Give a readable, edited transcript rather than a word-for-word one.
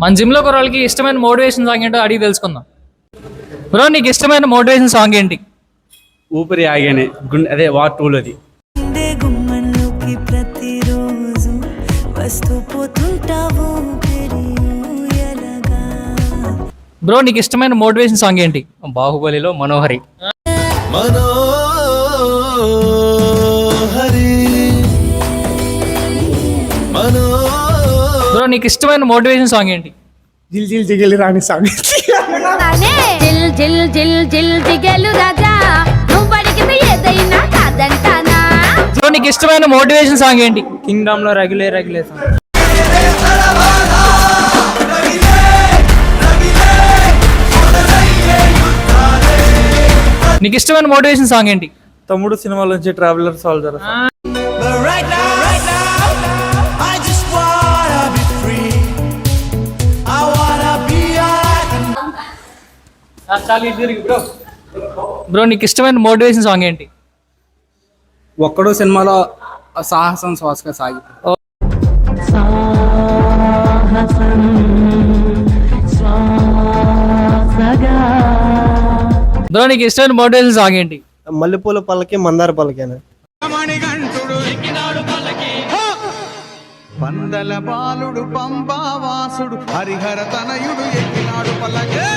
మన జిమ్ లో వాళ్ళకి ఇష్టమైన మోటివేషన్ సాంగ్ ఏంటో అడిగి తెలుసుకుందాం. బ్రో, నీకు ఇష్టమైన మోటివేషన్ సాంగ్ ఏంటి? ఊపిరి ఆగానే అదే వార్ టూలోది. బ్రో, నీకు ఇష్టమైన మోటివేషన్ సాంగ్ ఏంటి? బాహుబలిలో మనోహరి. బ్రో, నీకు ఇష్టమైన మోటివేషన్ సాంగ్ ఏంటి? జిల్ జిల్ జిగలి రాణి సాంగ్. జిల్ జిల్ జిల్ జిల్ జిగలు రాజా నువ్వు అడిగితే ఏదైనా కాదంటానా. బ్రో, నీకు ఇష్టమైన మోటివేషన్ సాంగ్ ఏంటి? కింగ్డమ్ లో రగిలే రగిలే సాంగ్. నీకు ఇష్టమైన మోటివేషన్ సాంగ్ ఏంటి? తమ్ముడు సినిమాల నుంచి ట్రావెలర్ సోల్జర్. బ్రో, నీకు ఇష్టమైన మోటివేషన్ సాంగ్ ఏంటి? ఒక్కడు సినిమాలో సాహసం శ్వాసగా సాగి. బ్రో, నీకు ఇష్టమైన మోటివేషన్ సాంగ్ ఏంటి? మల్లెపూల పల్లకి మందార పల్లకేనా. పందల బాలుడు పంబావాసుడు హరిహర తనయుడు ఎక్కినాడు పల్లకే.